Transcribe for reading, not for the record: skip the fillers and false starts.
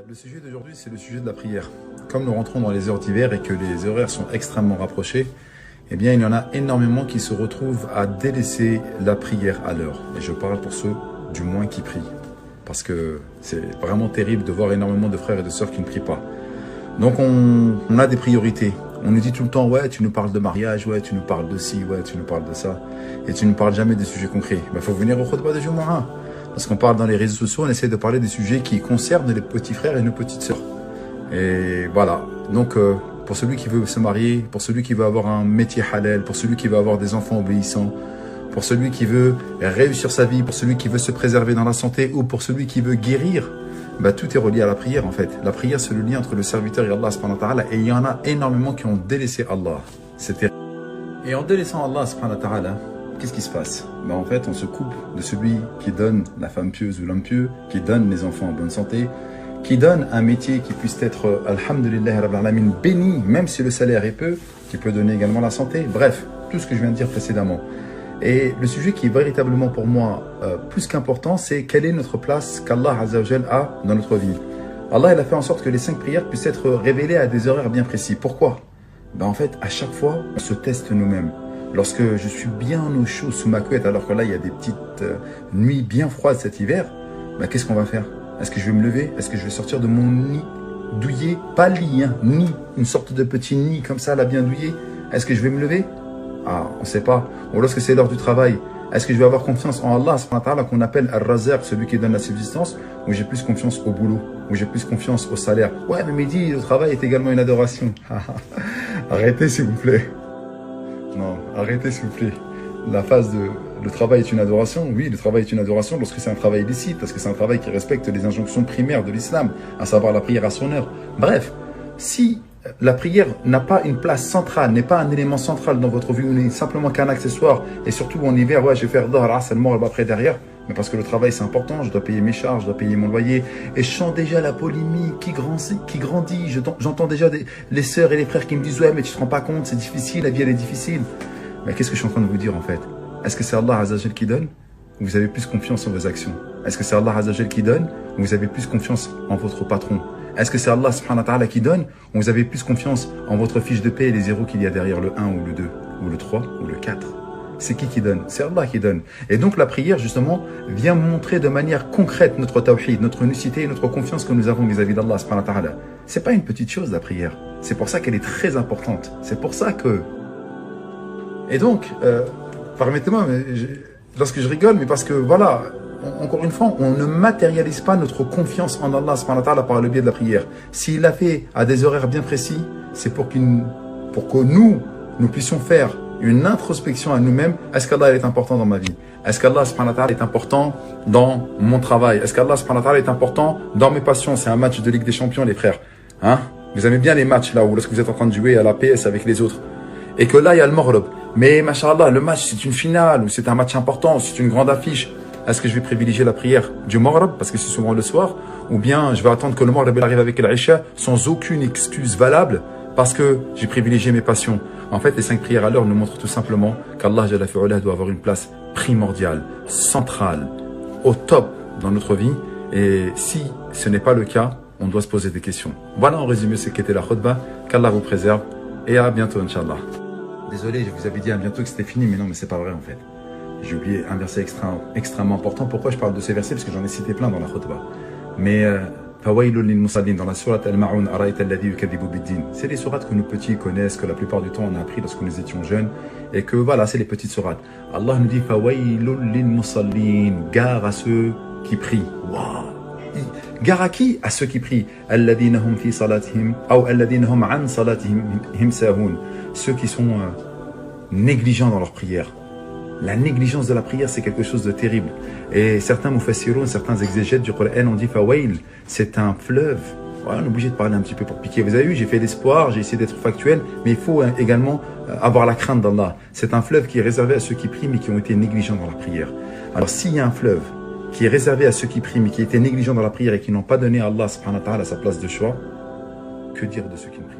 Le sujet d'aujourd'hui, c'est le sujet de la prière. Comme nous rentrons dans les heures d'hiver et que les horaires sont extrêmement rapprochés, eh bien, il y en a énormément qui se retrouvent à délaisser la prière à l'heure. Et je parle pour ceux, du moins, qui prient. Parce que c'est vraiment terrible de voir énormément de frères et de sœurs qui ne prient pas. Donc, on a des priorités. On nous dit tout le temps, ouais, tu nous parles de mariage, ouais, tu nous parles de ci, ouais, tu nous parles de ça. Et tu ne parles jamais des sujets concrets. Il faut venir au khutbah de Jumu'ah. Parce qu'on parle dans les réseaux sociaux, on essaie de parler des sujets qui concernent les petits frères et nos petites sœurs. Et voilà. Donc, pour celui qui veut se marier, pour celui qui veut avoir un métier halal, pour celui qui veut avoir des enfants obéissants, pour celui qui veut réussir sa vie, pour celui qui veut se préserver dans la santé ou pour celui qui veut guérir, bah, tout est relié à la prière en fait. La prière, c'est le lien entre le serviteur et Allah subhanahu wa ta'ala. Et il y en a énormément qui ont délaissé Allah. C'est terrible. Et en délaissant Allah subhanahu wa ta'ala, qu'est-ce qui se passe? Ben en fait, on se coupe de celui qui donne la femme pieuse ou l'homme pieux, qui donne les enfants en bonne santé, qui donne un métier qui puisse être, alhamdulillah, rabbil alamin, béni, même si le salaire est peu, qui peut donner également la santé. Bref, tout ce que je viens de dire précédemment. Et le sujet qui est véritablement pour moi plus qu'important, c'est quelle est notre place qu'Allah Azza wa Jal a dans notre vie. Allah, il a fait en sorte que les 5 prières puissent être révélées à des horaires bien précis. Pourquoi? Ben en fait, à chaque fois, on se teste nous-mêmes. Lorsque je suis bien au chaud sous ma couette, alors que là, il y a des petites nuits bien froides cet hiver, ben, qu'est-ce qu'on va faire? Est-ce que je vais me lever? Est-ce que je vais sortir de mon nid douillet? Pas lit, hein, nid, une sorte de petit nid comme ça, là, bien douillé. Est-ce que je vais me lever? Ah, on ne sait pas. Ou lorsque c'est l'heure du travail, est-ce que je vais avoir confiance en Allah, qu'on appelle Ar-Razaq, celui qui donne la subsistance, ou j'ai plus confiance au boulot, ou j'ai plus confiance au salaire? Ouais, mais Mehdi, le travail est également une adoration. Arrêtez, s'il vous plaît. Non, arrêtez s'il vous plaît. La phase de le travail est une adoration. Oui, le travail est une adoration lorsque c'est un travail licite, parce que c'est un travail qui respecte les injonctions primaires de l'islam, à savoir la prière à son heure. Bref, si la prière n'a pas une place centrale, n'est pas un élément central dans votre vie, ou n'est simplement qu'un accessoire, et surtout en hiver, ouais, je vais faire Dhahr, Asr, Maghrib après derrière, mais parce que le travail c'est important, je dois payer mes charges, je dois payer mon loyer, et je sens déjà la polémique qui grandit, j'entends déjà les sœurs et les frères qui me disent ouais mais tu te rends pas compte, c'est difficile, la vie elle est difficile. Mais qu'est-ce que je suis en train de vous dire en fait? Est-ce que c'est Allah Azza wa Jal qui donne, ou vous avez plus confiance en vos actions? Est-ce que c'est Allah Azza wa Jal qui donne, ou vous avez plus confiance en votre patron? Est-ce que c'est Allah subhanahu wa ta'ala qui donne, ou vous avez plus confiance en votre fiche de paie et les zéros qu'il y a derrière le 1 ou le 2, ou le 3 ou le 4? C'est qui donne? C'est Allah qui donne. Et donc la prière, justement, vient montrer de manière concrète notre tawhid, notre unicité et notre confiance que nous avons vis-à-vis d'Allah subhanahu wa ta'ala. C'est pas une petite chose, la prière. C'est pour ça qu'elle est très importante. C'est pour ça que... Et donc, permettez-moi, lorsque je rigole, mais parce que, voilà, encore une fois, on ne matérialise pas notre confiance en Allah subhanahu wa ta'ala par le biais de la prière. S'il l'a fait à des horaires bien précis, c'est pour que nous puissions faire une introspection à nous-mêmes. Est-ce qu'Allah est important dans ma vie? Est-ce qu'Allah subhanahu wa ta'ala est important dans mon travail? Est-ce qu'Allah subhanahu wa ta'ala est important dans mes passions? C'est un match de Ligue des Champions, les frères. Hein? Vous aimez bien les matchs là où lorsque vous êtes en train de jouer à la PS avec les autres. Et que là, il y a le Maghrib. Mais, machallah, le match, c'est une finale ou c'est un match important, c'est une grande affiche. Est-ce que je vais privilégier la prière du Maghrib parce que c'est souvent le soir? Ou bien je vais attendre que le Maghrib arrive avec l'Aïcha sans aucune excuse valable parce que j'ai privilégié mes passions? En fait, les 5 prières à l'heure nous montrent tout simplement qu'Allah Jalla fi'ala doit avoir une place primordiale, centrale, au top dans notre vie. Et si ce n'est pas le cas, on doit se poser des questions. Voilà en résumé ce qu'était la khutbah. Qu'Allah vous préserve et à bientôt, Inch'Allah. Désolé, je vous avais dit à bientôt que c'était fini, mais non, mais c'est pas vrai en fait. J'ai oublié un verset extrêmement important. Pourquoi je parle de ces versets? Parce que j'en ai cité plein dans la khutbah. Mais dans la sourate Al-Ma'un, c'est les sourates que nos petits connaissent, que la plupart du temps on a appris lorsque nous étions jeunes, et que voilà, c'est les petites sourates. Allah nous dit gare à ceux qui prient. Wow. Gare à qui? À ceux qui prient. Ceux qui sont négligents dans leur prière. La négligence de la prière, c'est quelque chose de terrible. Et certains mufassirun, certains exégètes du Coran ont dit Fawail, c'est un fleuve. Ouais, on est obligé de parler un petit peu pour piquer. Vous avez vu, j'ai fait l'espoir, j'ai essayé d'être factuel, mais il faut également avoir la crainte d'Allah. C'est un fleuve qui est réservé à ceux qui prient, mais qui ont été négligents dans la prière. Alors, s'il y a un fleuve qui est réservé à ceux qui prient, mais qui étaient négligents dans la prière et qui n'ont pas donné à Allah subhanahu wa ta'ala sa place de choix, que dire de ceux qui ne prient?